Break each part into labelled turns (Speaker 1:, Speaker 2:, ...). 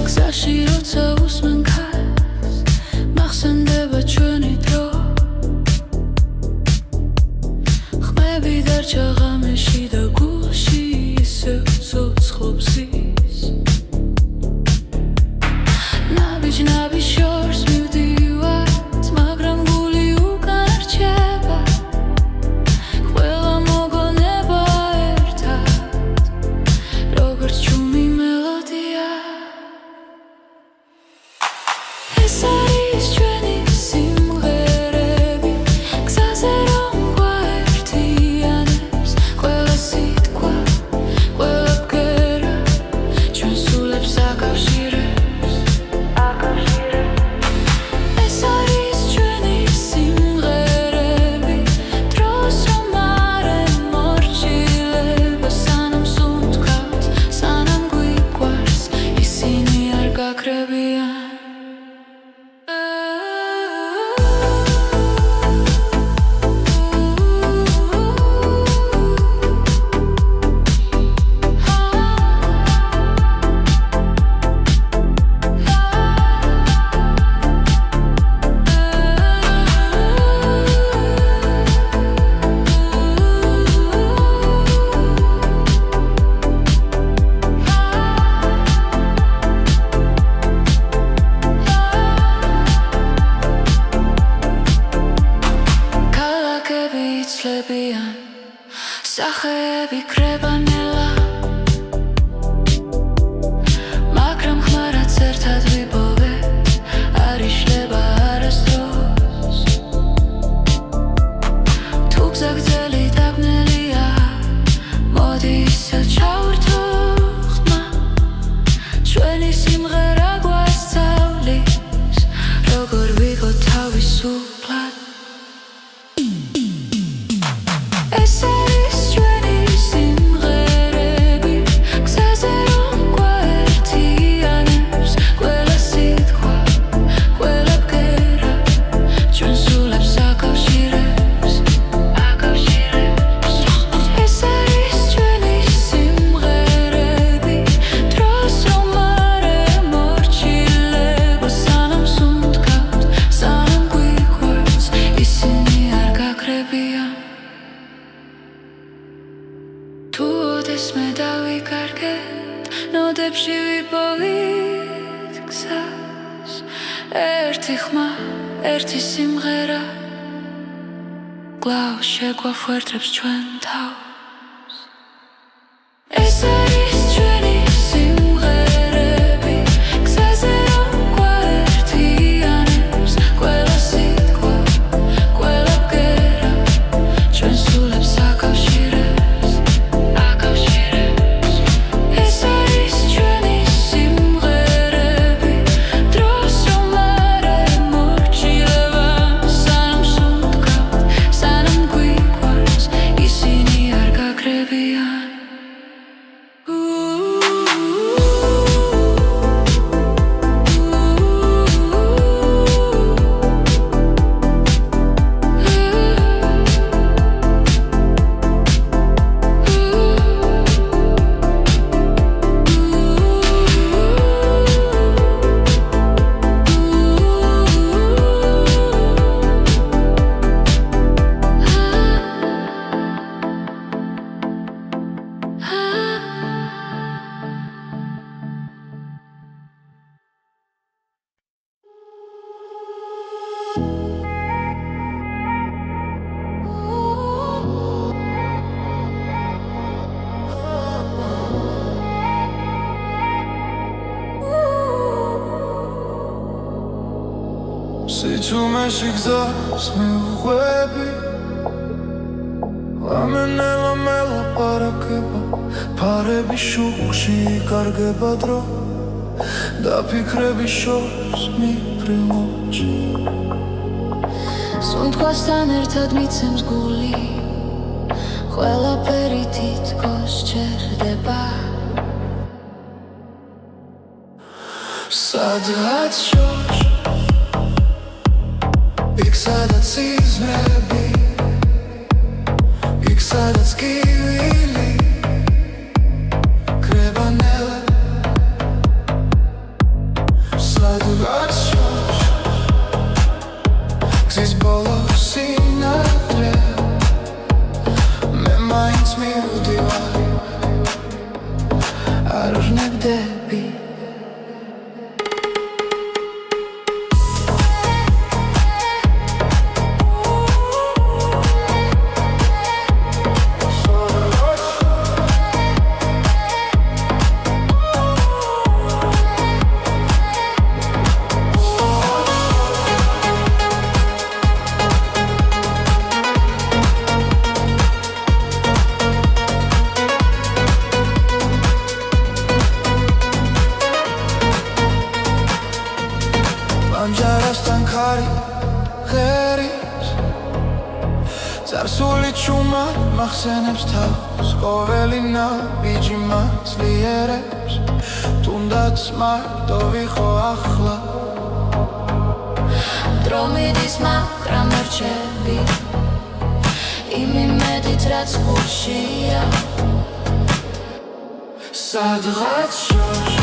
Speaker 1: გზაში როცა უსმენ ქარს მახსენდება ჩვენი დრო ხმები დარჩა ღამეში და გულში ისევ ცოცხლობს ის ნაბიჯ შორს მივდივართ მაგრამ გული უკან რჩება ყველა მოგონება ერთად როგორც ჩუმი მელოდია ეს არის ჩვენი სიმღერები გზაზე რომ გვაერთიანებს ყველა სიტყვა ყველა ბგერა ჩვენ სულებს აკავშირებს ეს არის ჩვენი სიმღერები დროს რომ არ ემორჩილება სანამ სუნთქავთ სანამ გვიყვარს ისინი არ გაქრებიან იცლებიან სახეები კრებანელა მაგრამ ხმარაც ერთად ვიპოვეთ არ იშლება არასდროს თუ გზა გრძელი დაბნელია მოდი ისე ჩავერთო ხმა ჩვენი სიმღერა გვასწავლის როგორ ვიყო თავისუფლად ეს არის ჩვენი სიმღერები გზაზე რომ გვაერთიანებს ყველა სიტყვა ყველა ბგერა ჩვენ სულებს აკავშირებს ეს არის ჩვენი სიმღერები დროს რომ არ ემორჩილება სანამ სუნთქავთ სანამ გვიყვარს ისინი არ გაქრებიან თუ ოდესმე დავიკარგეთ ნოდებში ვიპოვით გზას ერთი ხმა ერთი სიმღერა კვლავ შეგვაფუერდებს ჩვენ თავს ეს არის ჩვენი სიმღერები გზაზე რომ გვაერთიანებს ყველა სიტყვა ყველა ბგერა ჩვენ სულებს აკავშირებს ეს არის ჩვენი სიმღერები დროს რომ არ ემორჩილება სანამ სუნთქავთ სანამ გვიყვარს ისინი არ გაქრებიან
Speaker 2: სიჩუმეში გზას მივყვები ლამენელა მელაპარაკება ფარები შუქში იკარგება დრო და ფიქრები შორს მიფრინოჩი
Speaker 1: სუნთქვასთან ერთად მიცემს გული ყველაფერი თითქოს ჩერდება
Speaker 2: სადღაც შორს იქ სადაც სიზმრები იქ სადაც კივილი კრებანელა ნებდები Πανჯარასთან ქარი ღერის წარსული ჩუმად მახსენებს თავს ყოველი ნაბიჯი მაცლიერებს თუნდაც მარტო ვიყო ახლა
Speaker 1: დრო მიდის მაგრამ რჩები იმ იმედით რაც გულშია
Speaker 2: სადღაც შორს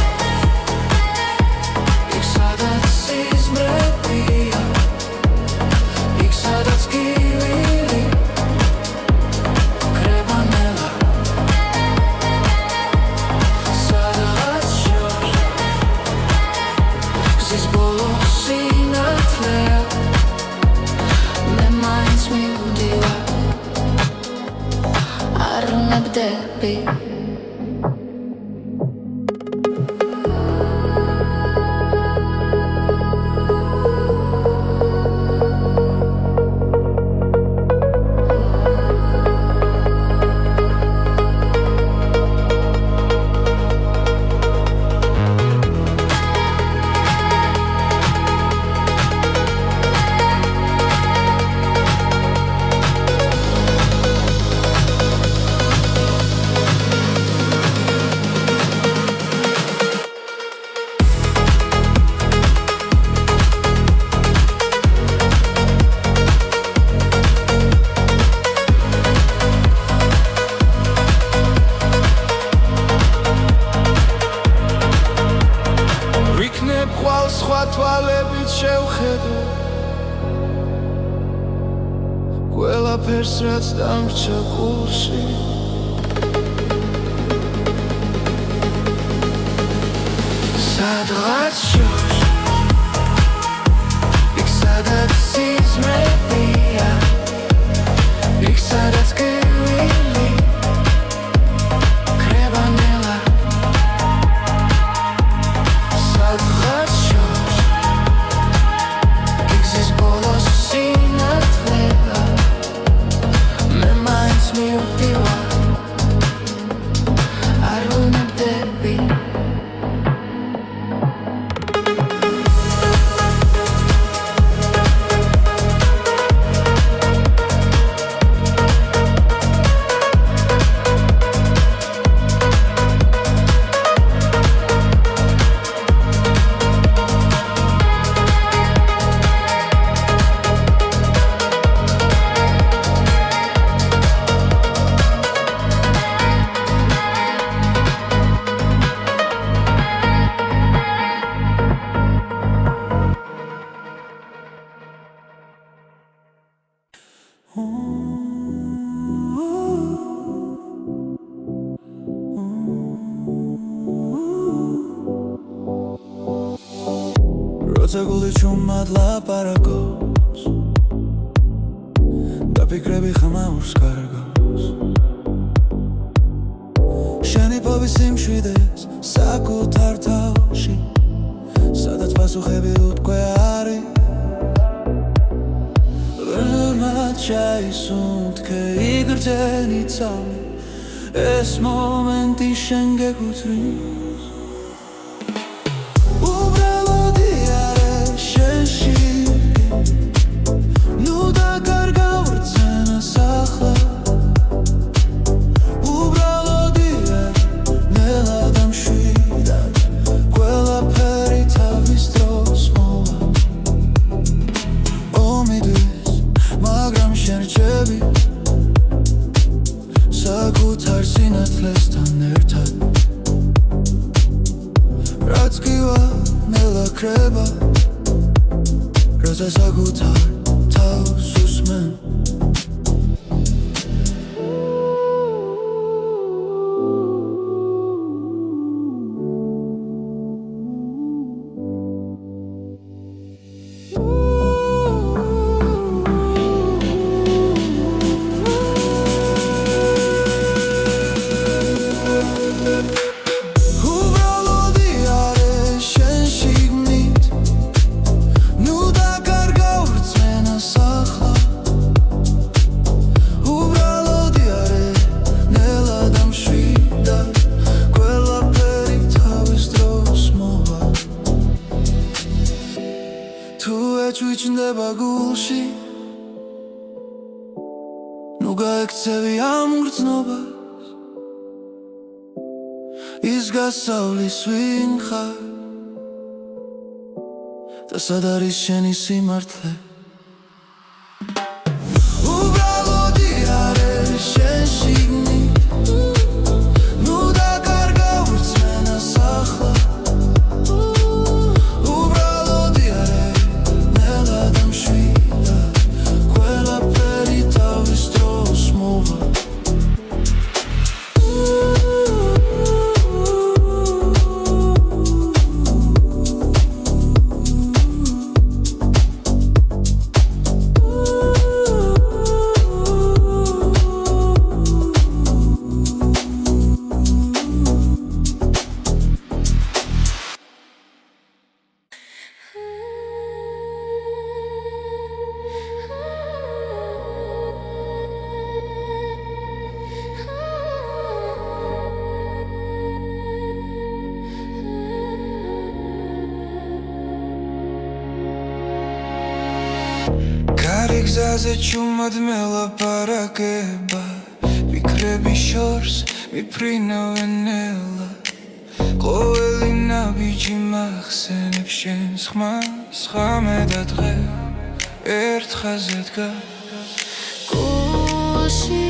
Speaker 2: იქ სადაც სიზმრებია იქ სადაც გივილი კრება ნელა სადღაც შორს გზის ბოლო სინათლეა
Speaker 1: მე მაინც მივდივარ არ ნებდები
Speaker 2: სხვა თვალებით შევხედო ყველაფერს რაც დამრჩა გულში სადღაც შორს იქ სადაც სიზმრებია იქ სადაც გივილი კრება ნელა სადღაც როცა გული ჩუმად ლაპარაკობს და ფიქრები ხმაურს კარგავს შენი ფობის სიმშვიდეს საკუთარ თავში სადაც პასუხები უკვე არის ბრმად ჩაისუნთქე იგრძენი წამი ეს მომენტი შენ გეკუთვნის საკუთარ სინათლესთან ერთად რაც გივა ნელა კრება როცა საკუთარ თავს უსმენ ჩვიჩნდება გულში ნუ გაექცევი ამ გრძნობას ის გასავლის ვინ ხარ და სად არის შენი სიმართლე უბრალოდი არ არის შენ შიგნით ნუ დაკარგა ვირწმენას ახლა უბრალოდი არ არის ნელა დამშვიდა ყველაფერი თავის დროს მოვა გზაზე ჩუმად მელაპარაკება ფიქრები შორს მიფრინავენ ნელა ყოველი ნაბიჯი მახსენებს შენს ხმას ხამე და დღე ერთ ხაზზე დგას
Speaker 1: გულში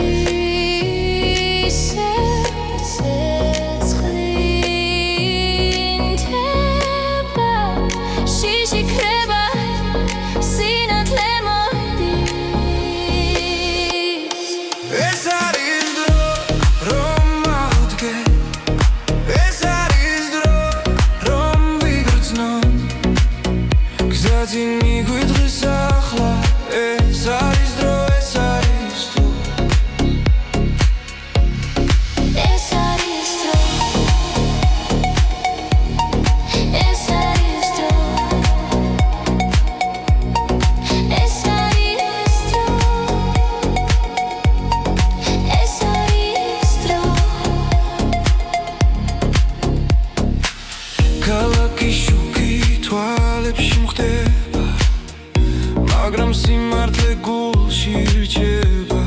Speaker 1: მაგრამ სიმართლე გულში რჩება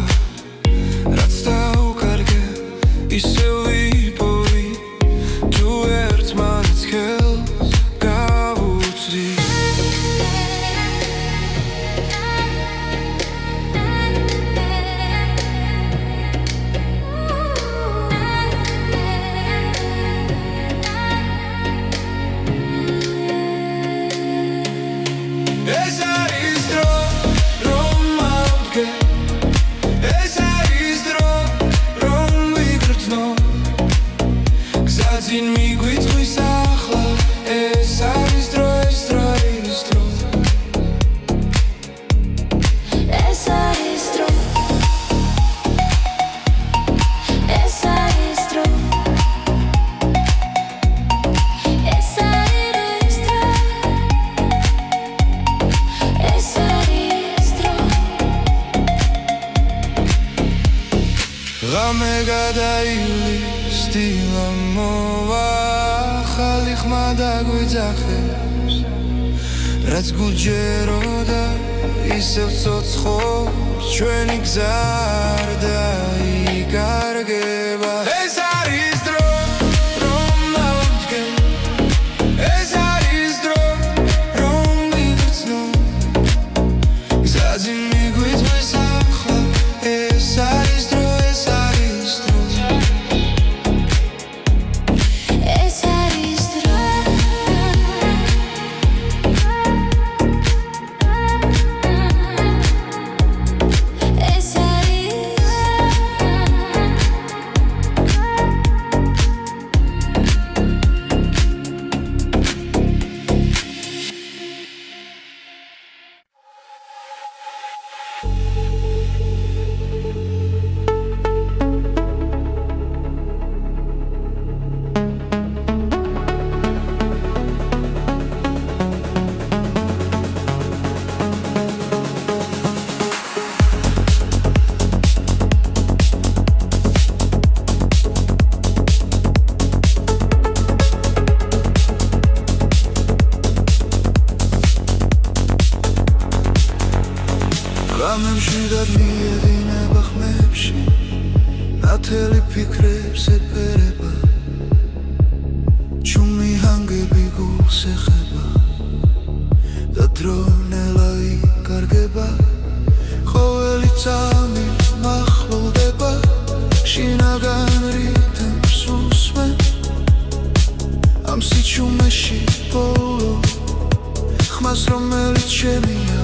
Speaker 1: რაც დაუკარგე ისევ ვიპოვი თუ ერთმანეთს ხელს გავუწვდი ღამე გადაივლის დილა მოვა ახალი ხმა დაგვიძახებს რაც გულჯეროდა ისევ ცოცხობს ჩვენი გზა არ დაიკარგება ეს არის დრო რომ მოვდგე ეს არის დრო რომ ვიგრძნო გზაზე მიგვიწვის ახლა ეს არის დრო
Speaker 2: მშვიდად მიედინება ხმებში ნათელი ფიქრებს ეფერება ჩუმი ჰანგები გულს ეხება და დრო ნელა იკარგება ყოველი წამი მახლულდება შინაგან რიტმს უსმენ ამ სიჩუმეში ბოლო ხმას რომელიც შემია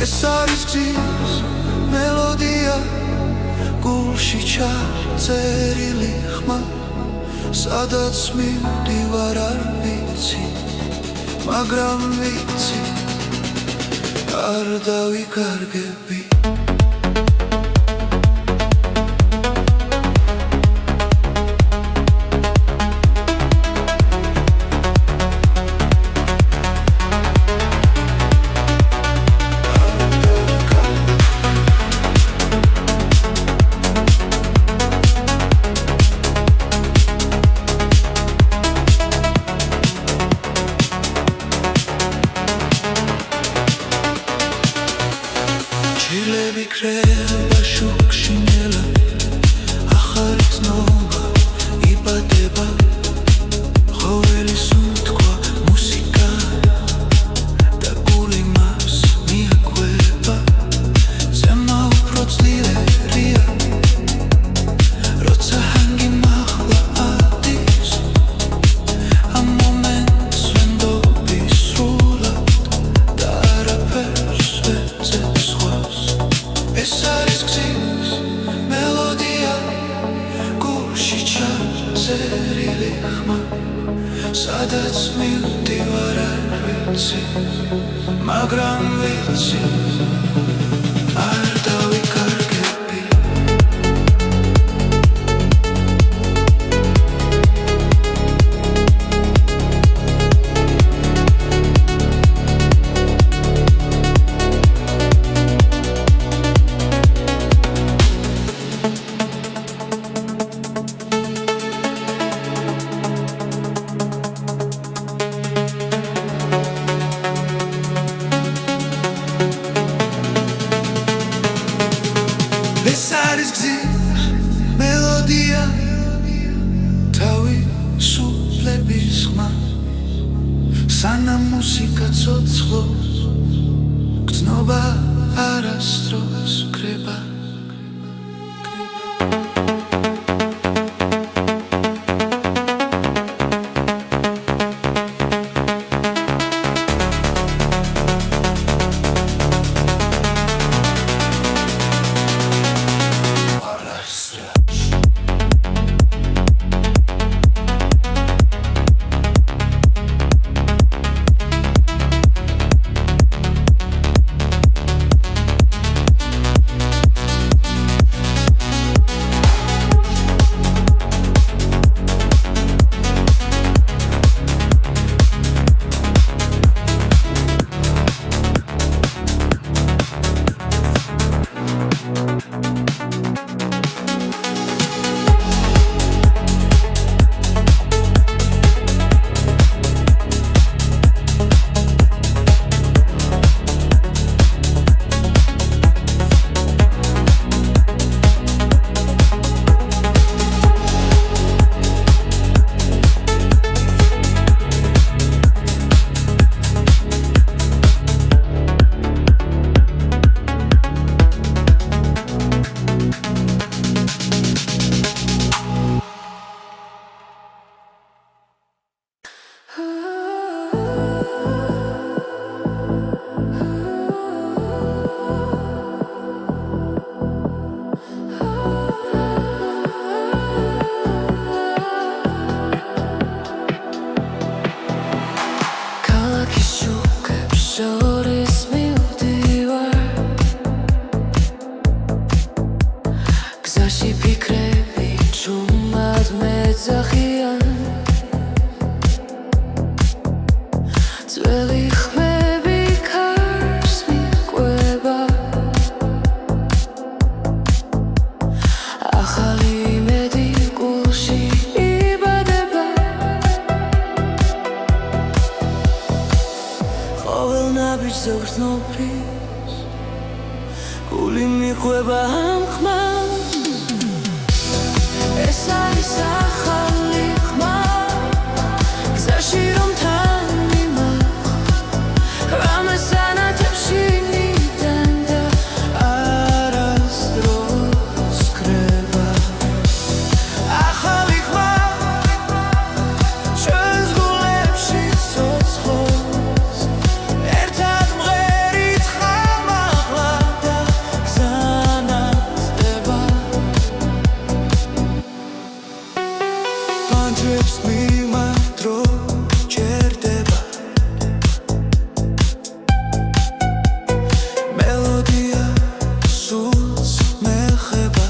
Speaker 2: ეს არის გზის მელოდია გულში ჩაწერილი ხმა სადაც მივდივარ არ ვიცი მაგრამ ვიცი არ დავიკარგები ჩილები კრება შუქში ნელა ახალი ცნობა იბადება ყოველი სუნთქვა მუსიკა და გული მას მიაკვება ზემო უფრო ძლიერია როცა ჰანგი მაღლა ადის ამ მომენტს ვენდობი სრულად და არაფერს ვეძებ სხვას ეს არის გზის მელოდია გულში ჩაწერილი ხმა სადაც მივდივარ არ ვიცი მაგრამ ვიცი არ დავიკარგები ეს არის გზის მელოდია თავისუფლების ხმა სანამ მუსიკა ცოცხლობს გრძნობა არასდროს კრება
Speaker 3: ზოგს ნოფრის
Speaker 2: მიყვება ამ ხმას ეს არის ახალი ხმა გზაში რომ თან მიმახვ რამეს ანათებში ნიდან და არასდროს კრება ახალი ხმა ჩვენს გულებში ცოცხლობს ერთად მღერით ხამაღლა და გზანათდება პანჯრებს მიმართრო ჯერდება მელოდია სულს მეხება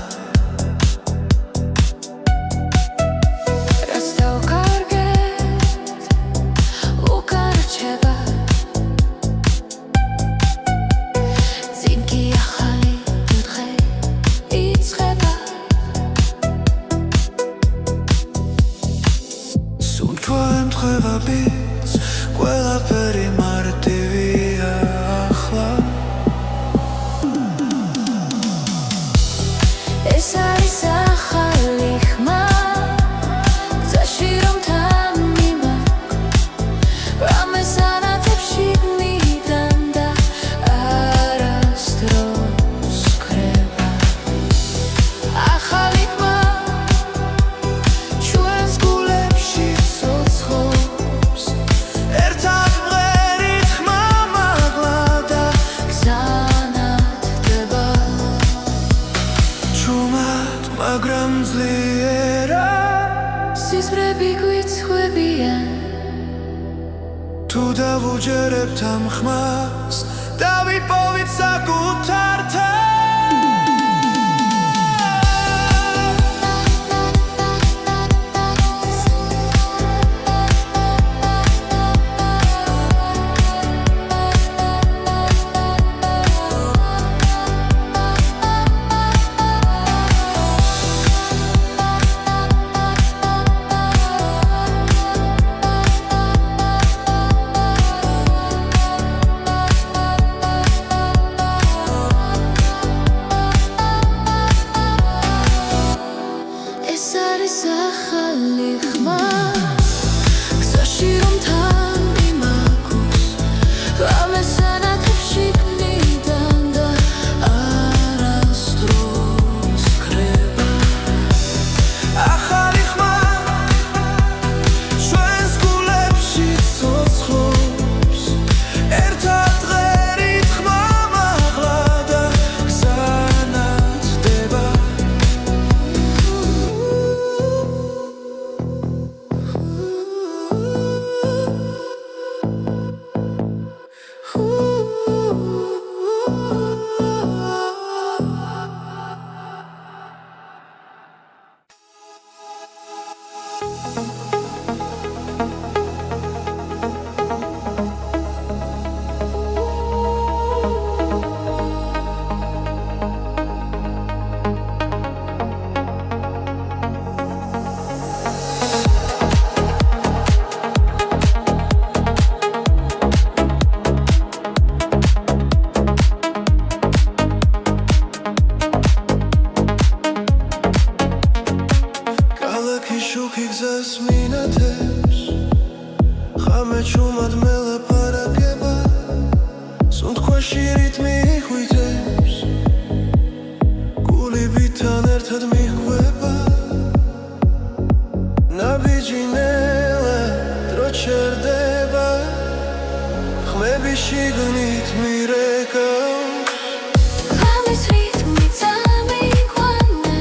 Speaker 2: რაც დავკარგეთ უკან რჩება წინ კი ახალი დღე იწყება სუნთქვა ემთხვევა ბიძ ყველაფერი მარტივია ახლა ეს არის ახალი ხმა გზაში რომ თან მიმახვ რამეს ანათებში ნიდან და არასდროს კრება ახალი ხმა ჩვენს გულებში ცოცხლობს ერთად მღერით ხმამაღლა და გზანათდება ჩუმად მაგრამ ძლიერად სიზმრები გვიცხვებიან თუ დავუჯერებთ ამ ხმას დავიპოვით საკუთარ ეს არის ახალი ხმა გზაში რომ თან მიმაგვს რამეს ანათებში ნიდან და არასდროს კრება ახალი ხმა ჩვენს გულებში ცოცხლობს ერთად მღერით ხმამაღლა და გზანათდება ქალაქი შუქი გზას მინათებს ხამე ჩუმად მელაპარაკება სუნთქვაში რიტმი ხვიტებს გულიბიდან ერთად მიჰყვება ნაბიჯი ნელა დრო ჩერდება ხმები შიგნით მირეკავს ხამის რიტმი წამიყვანე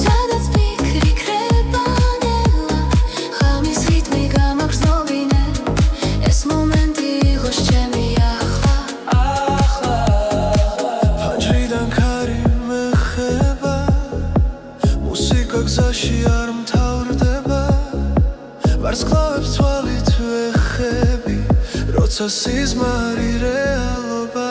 Speaker 2: სადაც ფიქრი ქრება ნელა ხამის რიტმი გამაგრძნობინე ეს მომენტი იყოს ჩემი ახლა ფანჯრიდან ქარი მეხება მუსიკა გზაში არ მთავრდება ვარსკვლავებს თვალით ვეხები როცა სიზმარი რეალობა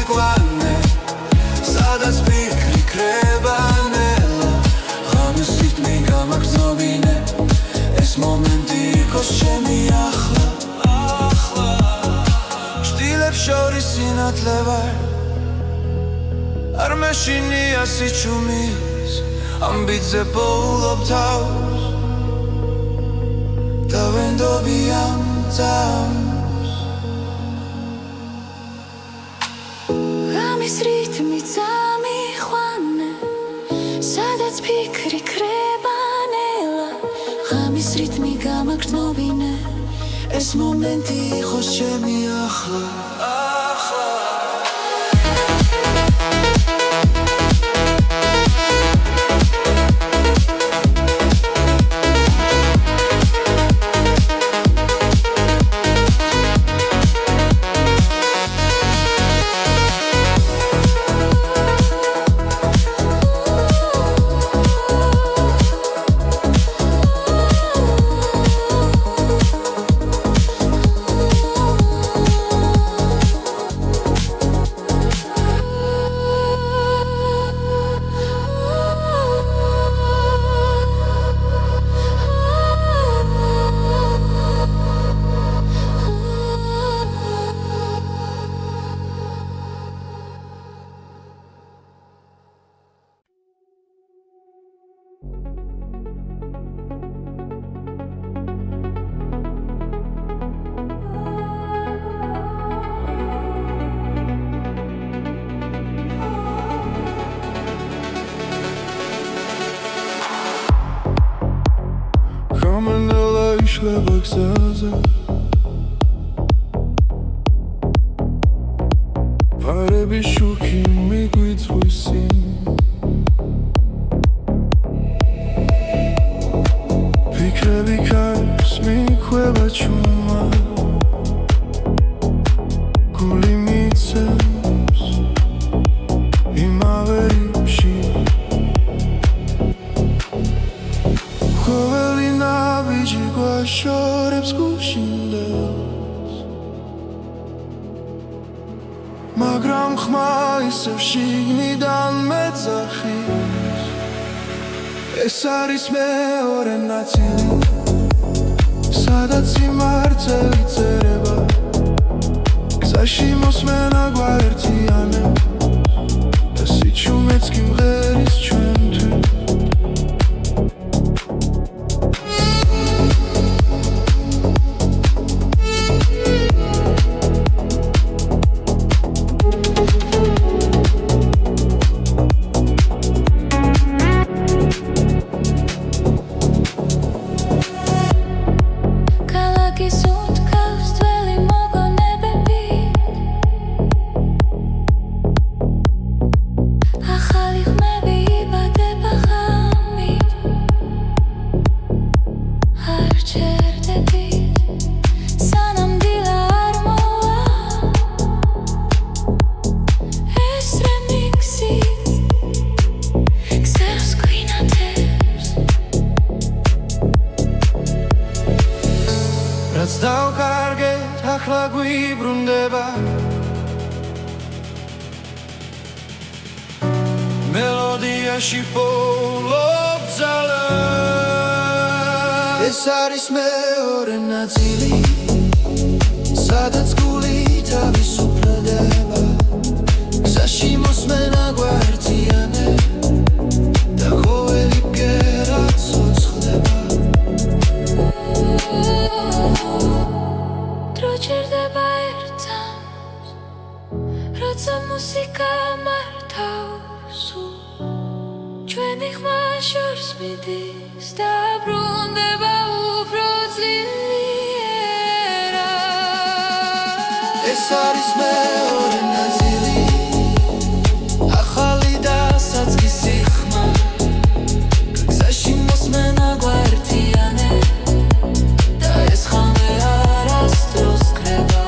Speaker 1: იყვანე სადაც ფიქრი კრება ნელა ღამის რიტმი გამაგრძნობინე ეს მომენტი იყოს ჩემი ახლა შტილებს შორის სინათლე ვარ არ მეშინია სიჩუმის ამბიძე პოულობ თავს და ვენდობი ამ წამს
Speaker 2: ღამის რიტმი წამიყვანე სადაც ფიქრი კრება ნელა ღამის რიტმი გამაგრძნობინე
Speaker 1: ეს მომენტი იყოს ჩემი ახლა იშლება გზაზე ფარები შუქი მიგვიწვისინ ფიქრები კარს მიქვება ჩუმა გული მიცემს იმავე რიფში ყოველი ნაბიჯი გვაშორებს გუშინდელს მაგრამ ხმა ისევ შიგნიდან მეძახის ეს არის მეორე ნაწილი სადაც სიმართლე წერება გზაში მოსმენა გვაერთიანებს და სიჩუმეც კი მღერის ჩვენთვის რაც დავკარგეთ ახლა გვიბრუნდება მელოდიაში პოულობ ძალა ეს არის მეორე ნაწილი სადაც გული თავისუფლდება გზაში მოსმენა გვაერთიანებს და ყოველი ბგერა ცოცხლდება
Speaker 2: დროჩერდება ერთავს როცა მუსიკა მართავს ჩვენი ხმა შორს მიდის და ბრუნდება უფრო ძლიერად
Speaker 1: ეს არის მეორე ნაწილი ახალი და საწყისი ხმა გზაში მოსმენა გვაერთიანებს და ეს ხამე არასდროს კრება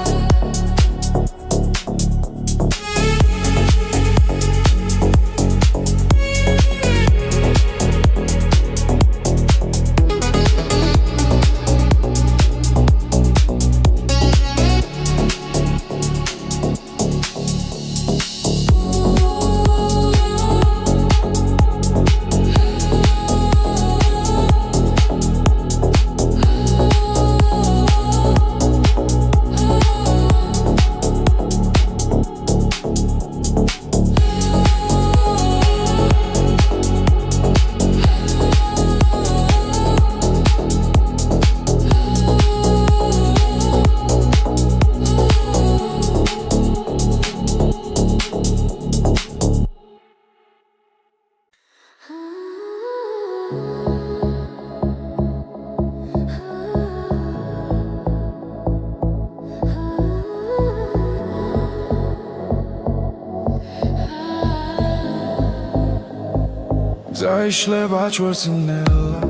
Speaker 1: Zaişleba çvörsinella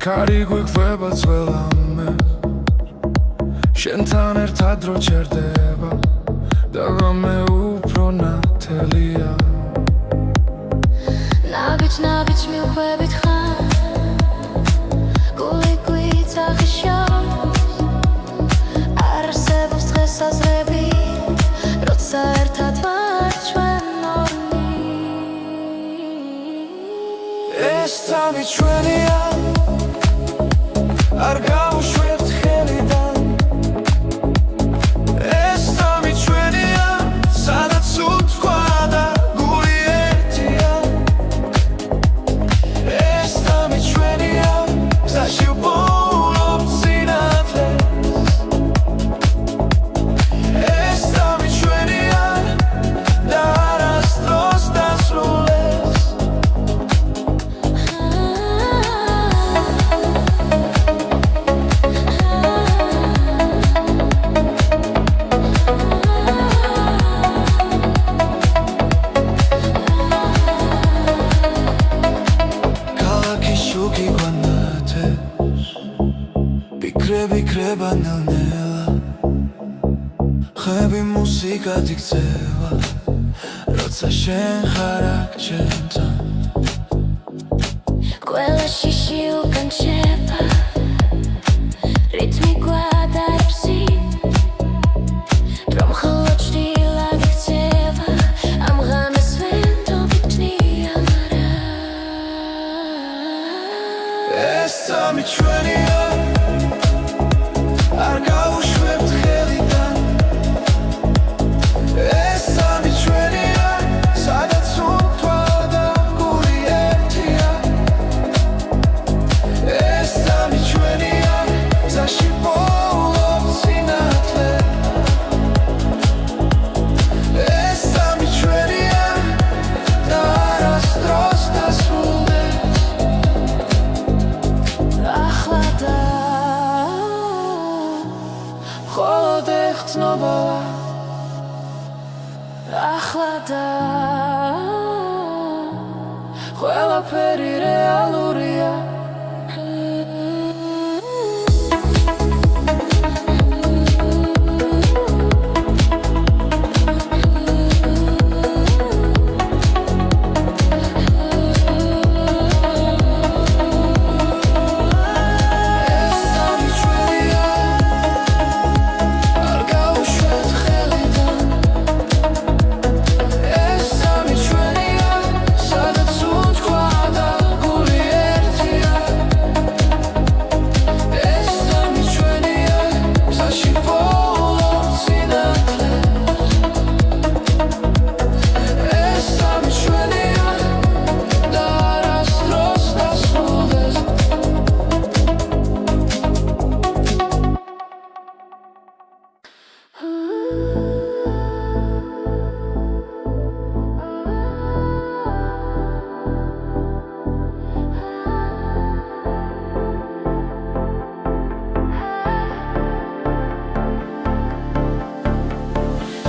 Speaker 1: Kari გვიგვება ძველამე შენთან ერთად დრო ჩერდება და ღამე უფრო ნათელია
Speaker 2: ნაბიჯ მივხვებით ხარ გული გვიცახიშავს არ არსებობს დღესაზრები როცა ერთად ვართ ჩვენ ორნი
Speaker 1: ეს წამი ჩვენია არ გავუშვებთ ხელიდან ეს წამი ჩვენია სადაც უთქვა და გული ერთია ეს წამი ჩვენია გზაში ვპოულობ სინათლეს ეს წამი ჩვენია და არასდროს დასრულდეს Bikre nel-nela Xebi musika diktseva Rotsa shen xar ak čentan
Speaker 2: ყველა შიში უკან შეება რითმი გვადარბსი რომ ხოლო ჭრილად იქცევა ამ ღამეს ვენდობი გჯნია მარა
Speaker 1: ეს წამი ჩვენია არ გავუშვებთ ხელიდან ეს წამი ჩვენია სადაც უთქვა და გული ერთია ეს წამი ჩვენია გზაში ვპოულობ სინათლეს ეს წამი ჩვენია და არასდროს დასრულდეს
Speaker 2: ახლა და მხოლოდ ეხცნობოა ახლა და ყველაფერი რეალურია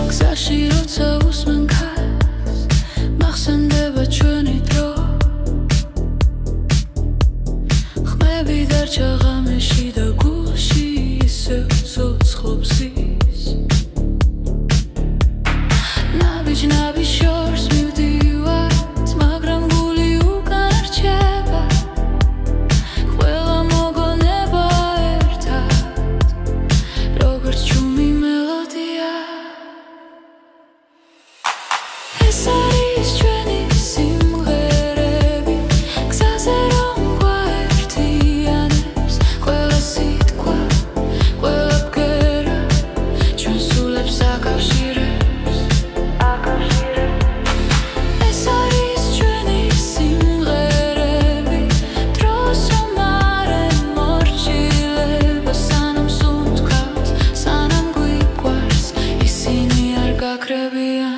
Speaker 2: გზაში როცა უსმენ ქარს მახსენდება ჩვენი დრო ხმები დარჩა ღამეში და გულში ისევ ცოცხლობს ის ნაბიჯ შორს მივდივართ მაგრამ გული უკან რჩება ყველა მოგონება ერთად როგორც ჩუმი მელოდია ეს არის ჩვენი სიმღერები გზაზე რომ გვაერთიანებს ყველა სიტყვა ყველა ბგერა ჩვენ სულებს აკავშირებს ეს არის ჩვენი სიმღერები დროს რომ არ ემორჩილება სანამ სუნთქავთ სანამ გვიყვარს ისინი არ გაქრებიან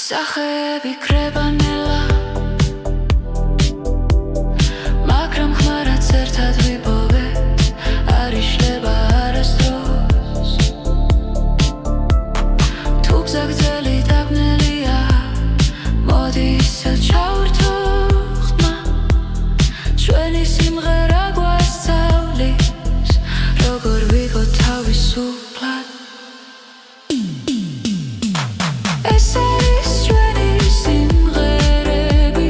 Speaker 2: სახეები კრებანელა მაგრამ ხმარაც ერთად ვიპოვეთ არ იშლება არასდროს თუ გზაგრძელი დაბნელია მოდი ისევ ჩავრთო ხმა ჩვენი სიმღერა გვასწავლის როგორ ვიყო თავისუფლად ეს არის ჩვენი სიმღერები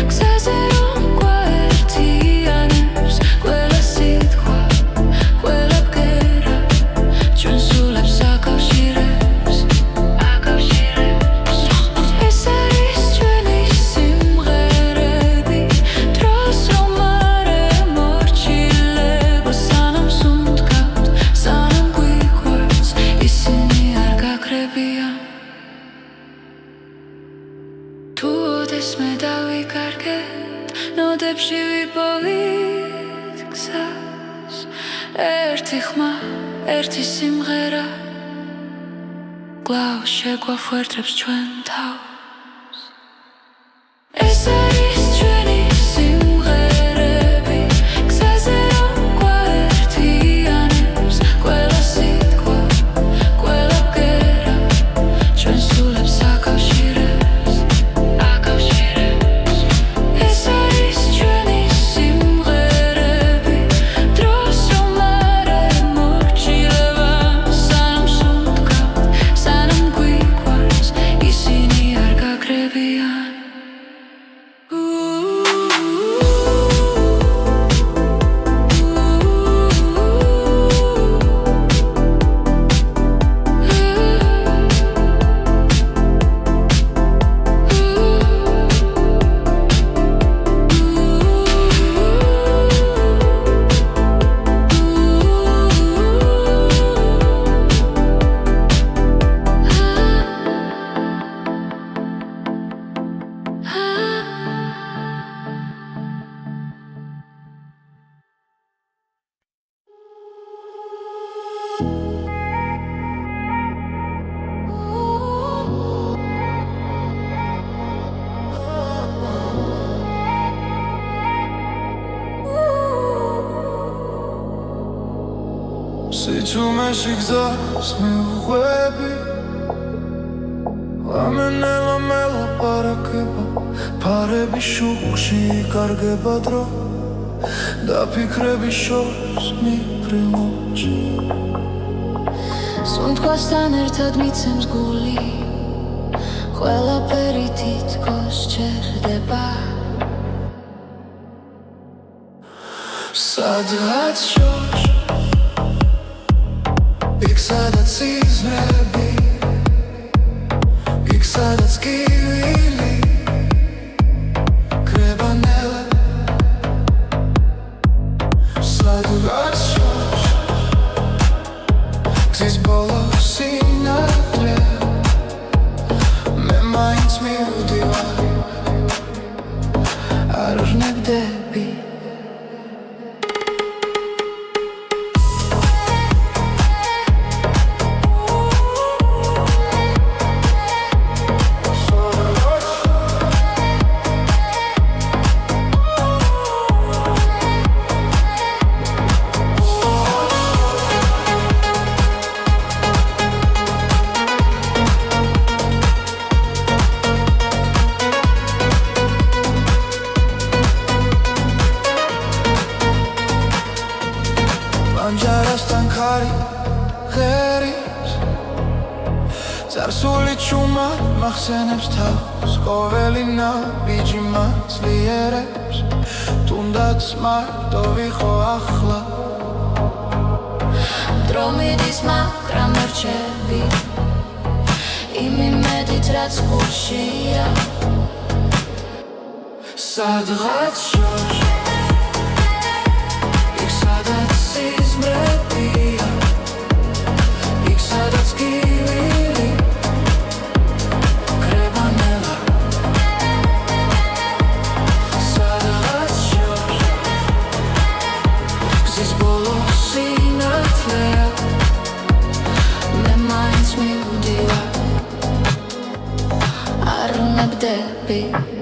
Speaker 2: გზაზე რომ გვაერთიანებს ყველა სიტყვა ყველა ბგერა ჩვენ სულებს აკავშირებს ეს არის ჩვენი სიმღერები დროს რომ არ ემორჩილებო სანამ სუნთქავთ სანამ გვიყვარს ისინი არ გაქრებიან თუ ოდესმე დავიკარგეთ ნოდებში ვიპოვით გზას ერთი ხმა ერთი სიმღერა კვლავ შეგვაფუერდებს ჩვენ თავს ეს არის ჩვენი სიმღერები გზაზე რომ გვაერთიანებს ყველა სიტყვა ყველა ბგერა ჩვენ სულებს აკავშირებს ეს არის ჩვენი სიმღერები დროს რომ არ ემორჩილება სანამ სუნთქავთ სანამ გვიყვარს ისინი არ გაქრებიან
Speaker 1: სიჩუმეში გზას მიუყვები ვამენელა მელაპარაკება ფარები შუქში იკარგება დრო დაფიქრების შორს მიფრინვში
Speaker 2: სუნთქვასთან ერთად მიცემს გული ყველაფერი თითქოს ჩერდება
Speaker 1: სადღაც შორს იქ სადაც სიზმრები იქ სადაც კივილი კრებანელა სადღაც შორს გზის ბოლო სინათლე მე მაინც მივდივარ არ ვნებდები პანჯარასთან ქარი ღერის წარსული ჩუმად მახსენებს თავს ყოველი ნაბიჯი მაცლიერებს თუნდაც მარტო ვიყო ახლა
Speaker 2: დრო მიდის მაგრამ მერჩები იმ იმედით რაც გულშია
Speaker 1: სადღაც შორს იქ სადაც სიზმრებია იქ სადაც კივილი კრებანელა სადღაც შორს გზის ბოლო სინათლეა მე მაინც მივდივარ არ
Speaker 2: აბრუნებდები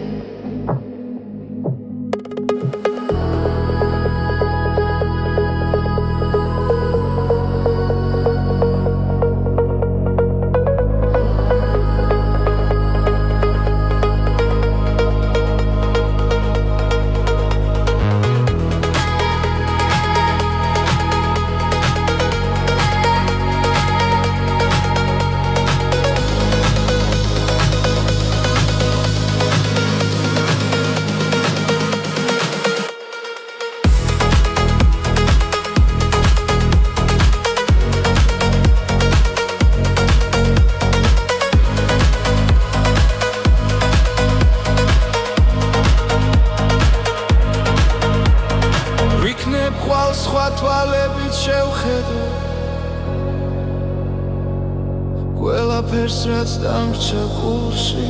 Speaker 1: სხვა თვალებით შევხედო ყველაფერს რაც დამრჩა გულში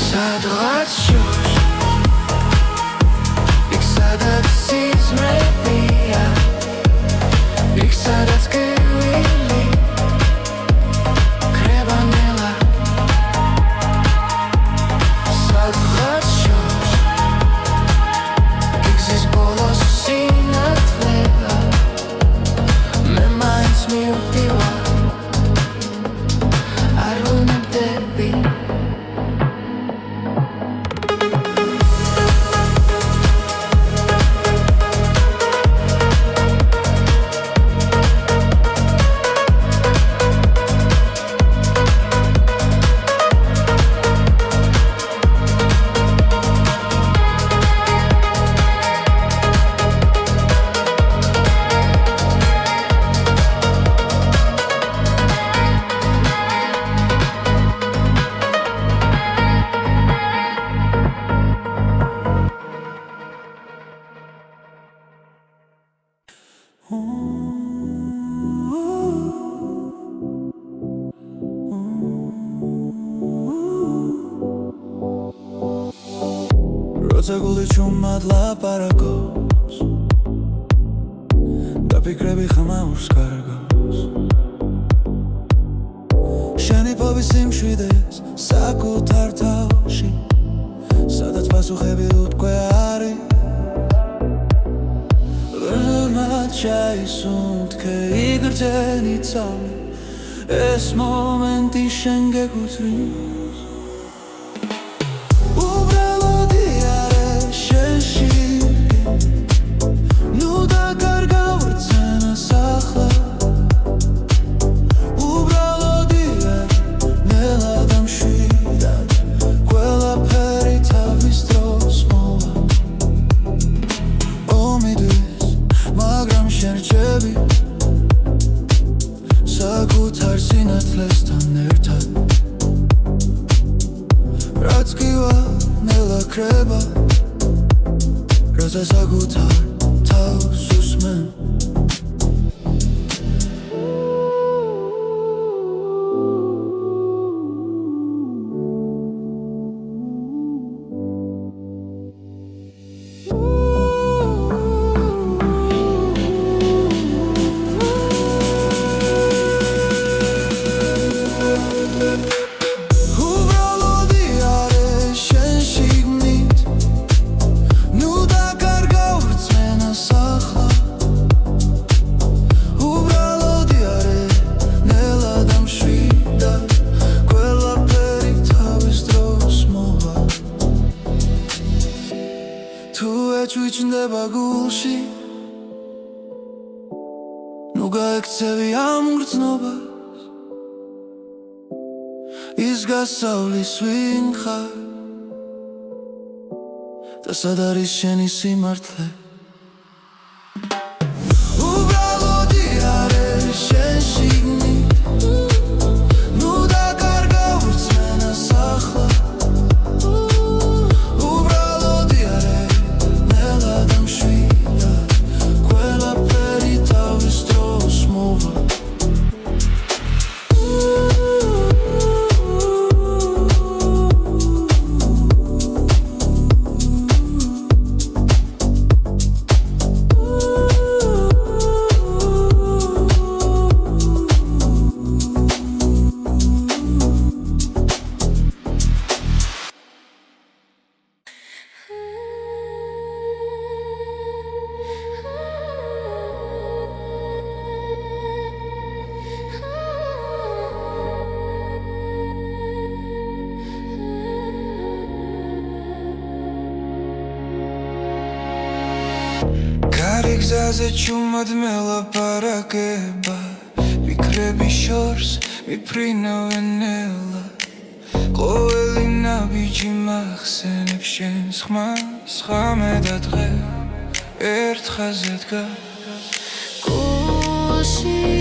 Speaker 1: სადღაც შორს იქ სადაც სიზმრებია იქ სადაც გევილი კრებანელა სადღაც როცა გული ჩუმად ლაპარაკობს და ფიქრები ხმაურს კარგავს შენი ფობის სიმშვიდეს საკუთარ თავში სადაც პასუხები უთქვე არის ბრმად ჩაისუნთქე იგრძენი ცალმი ეს მომენტი შენ გეკუთვნის საკუთარ სინათლესთან ერთად რაც გივა ნელა ქრება როცა საკუთარ თავს უსმენ ჩუჩნდება გულში ნუ გაექცევი ამ გრძნობას ის გასავლის ვინ ხარ და სად არის შენი სიმართლე უბრალოდი არის შენ შიგნით ნუ დაკარგავ რწმენას ახლა გზაზე ჩუმად მელაპარაკება ფიქრების შორს მიფრინავენ ელა ყოველი ნაბიჯი მახსენებს შენს ხმას ხამე და დღე ერთ ხაზზე დგას
Speaker 2: გულში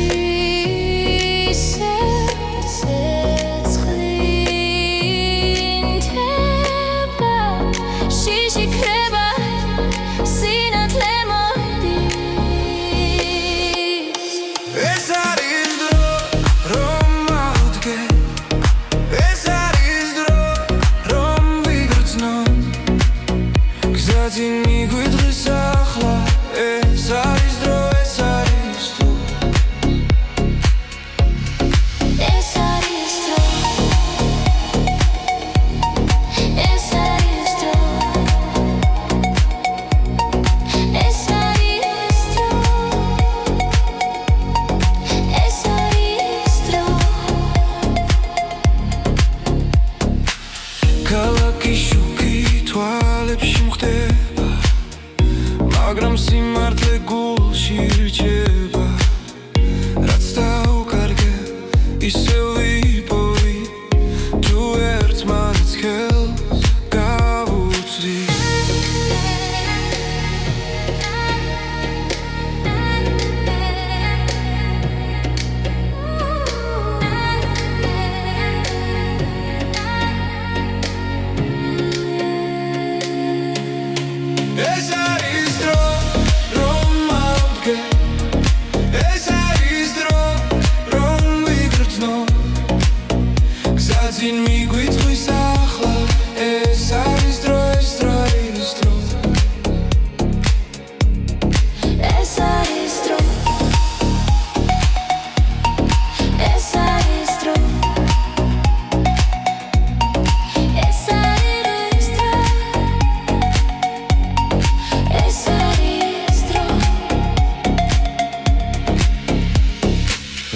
Speaker 2: მაგრამ სიმართლე გულში რჩება რაც დაუკარგე ისევ ვიპოვი თუ ერთმანეთს ხელს გავუწვი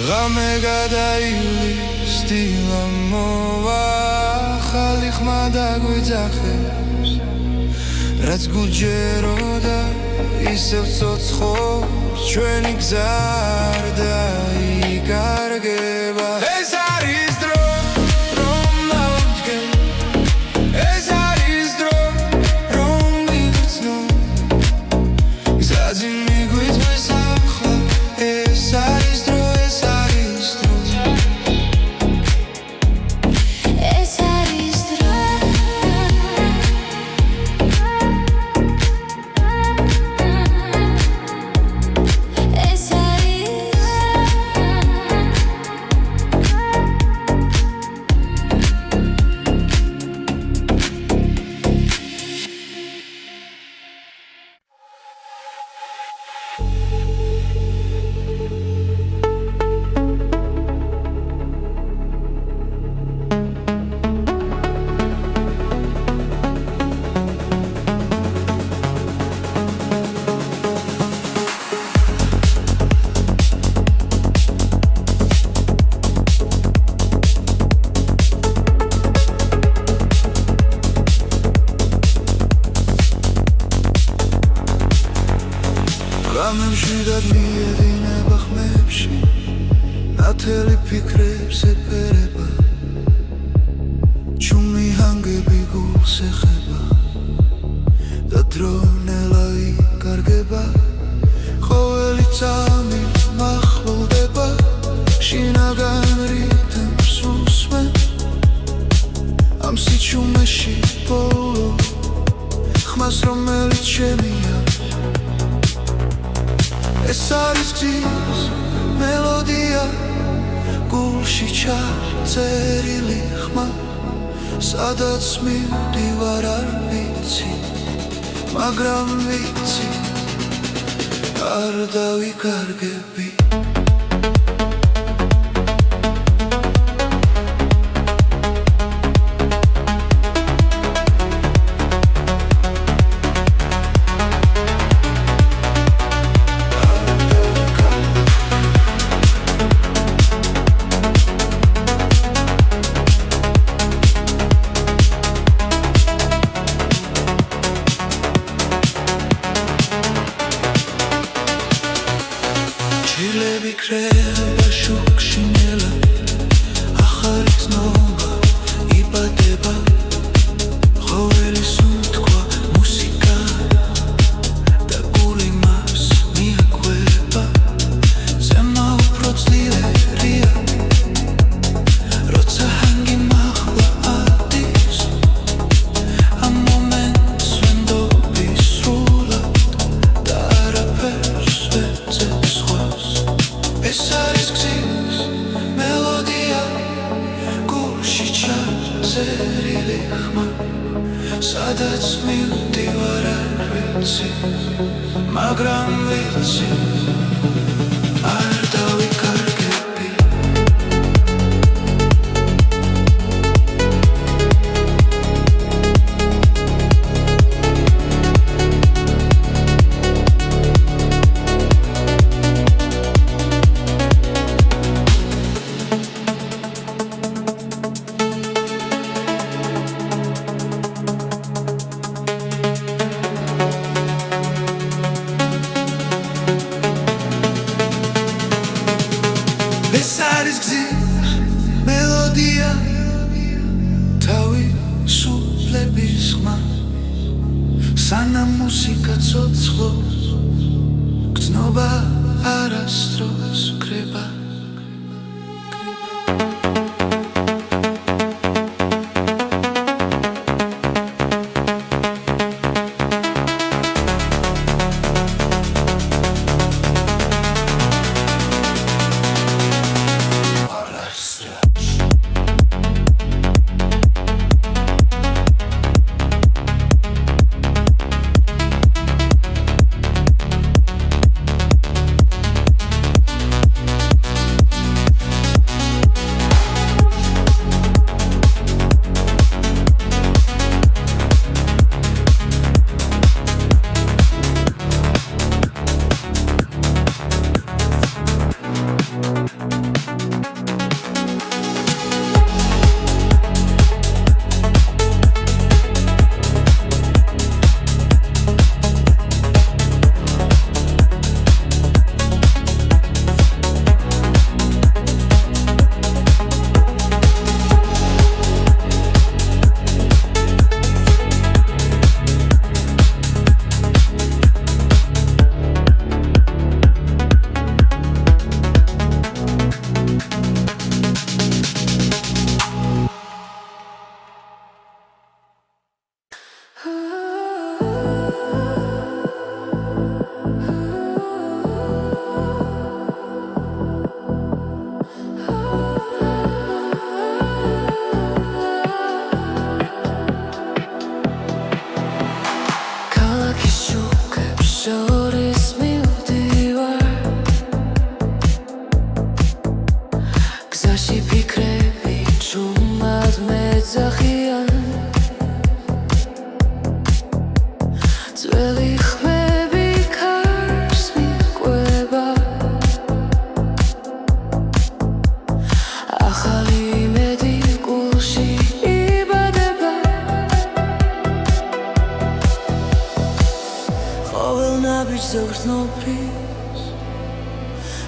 Speaker 2: ღამე გადაივლის დილა მოვა ახალი ხმა დაგვიძახებს რაც გუჯეროდა ისევ ცოცხობს ჩვენი გზა არ დაიკარგება ეს არის დრო რომ ავდგე ეს არის დრო რომ ვიგრძნო გზაზე მიგვიწვის ახლა ეს არის დრო მშვიდად მიედინება ხმებში ნათელი ფიქრებს ეფერება ჩუმი ჰანგები გულს ეხება და დრონელა იკარგება ყოველი წამი მახლოვდება შინაგან რითმს უსმენ ამ სიჩუმეში ბოლო ხმას რომელიც შემია ეს არის გზის მელოდია გულში ჩაწერილი ხმა სადაც მივდივარ არ ვიცი მაგრამ ვიცი არ დავიკარგები
Speaker 1: ფიქრება შუქში ნელა ახალი ცნობა იბადება ყოველი სუნთქვა მუსიკა და გული მას მიაკვება ზემა უფრო ძლიერია როცა ჰანგი მაღლა ადის ამ მომენტს ვენდობი სრულად და არაფერს ვეძებ სხვას ეს არის გზის მელოდია გულში ჩაწერილი ხმა სადაც მივდივარ არ ვიცი მაგრამ ვიცი არ დავიკარგები ეს არის გზის მელოდია თავისუფლების ხმა სანამ მუსიკა ცოცხლობს გრძნობა არასდროს კრება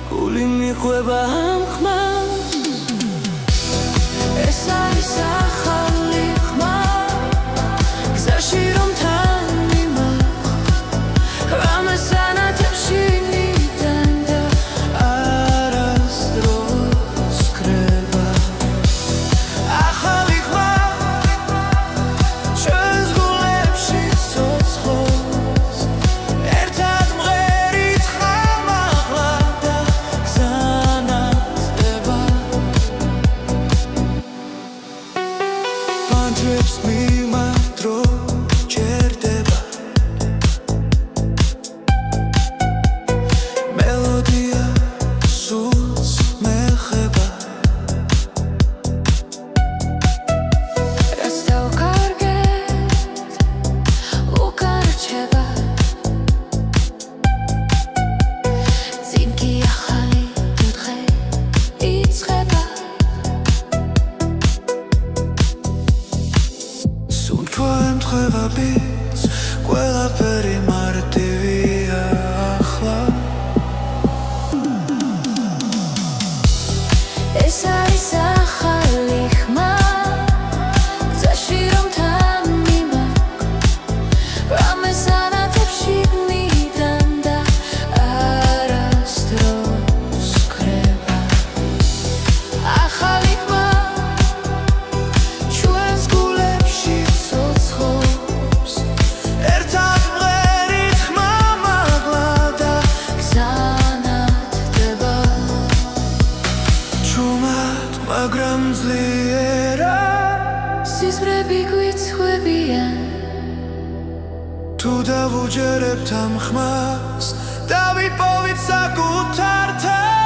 Speaker 1: გული მიყვება ამ ხმას ეს არის ახალი ხმა გზაში რომ თან მიმახვ რამეს ანათებში ნიდან და არასდროს კრება ახალი ხმა ჩვენს გულებში ცოცხლობს ერთად მღერით ხამაღლა და გზანათდება დავუჯერებთ ამ ხმას დავიპოვით საკუთარ თავს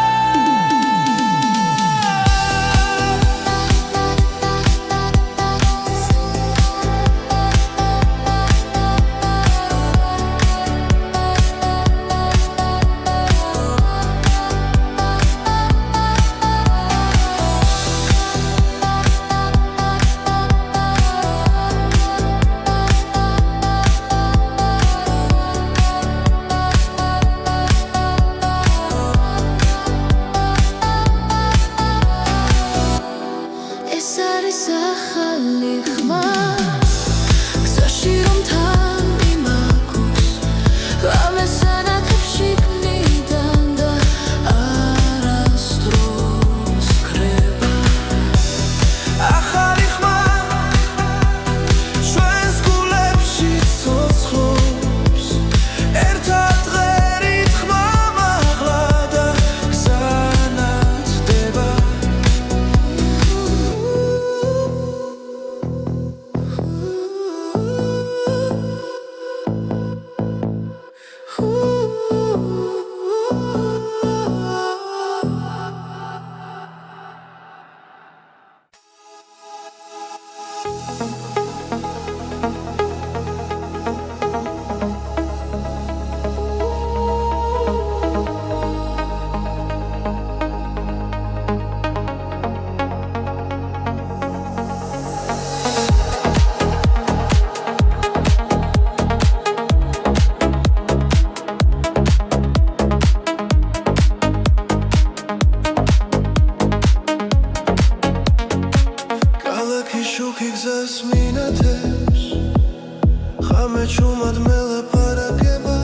Speaker 1: Chumad mele parageba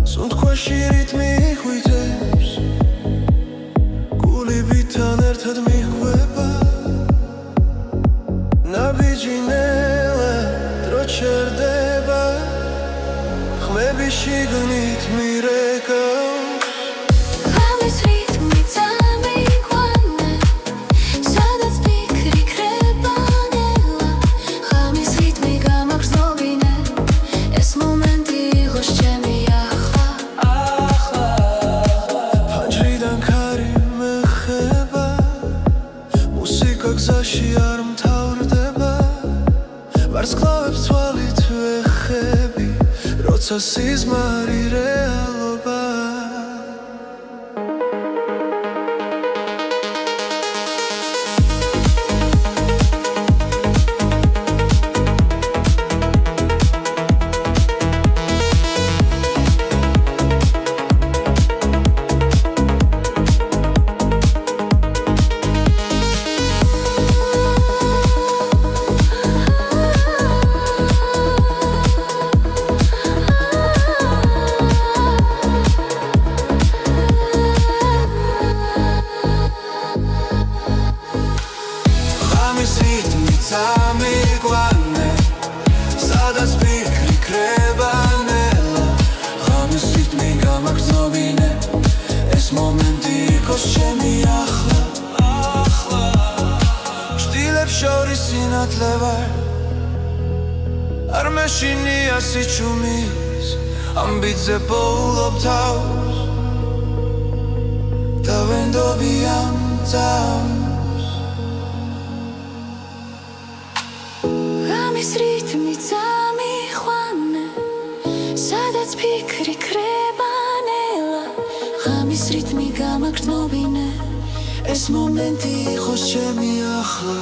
Speaker 1: Sunt khoshi ritmi khuytebs Guli bitan ertad mikhweba Nabijinela drocherdeba Khmebi shignit mirekam გზაში არ მთავრდება ვარსკვლავებს თვალით ვეხები როცა სიზმარი რეალობა Amiguane, სადაც ფიქრი კრებანელა ღამის რიტმი გამაგრძნობინე ეს მომენტი იყოს ჩემი ახლა შტილებს შორის სინათლე ვარ არ მეშინია სიჩუმის ამბიძე პოულობ თავს და ვენდობი ამ წამს
Speaker 2: რიტმი წამიყვანე სადაც ფიქრი კრებანელა ღამის რიტმი გამაგრძნობინე
Speaker 1: ეს მომენტი იყოს ჩემი ახლა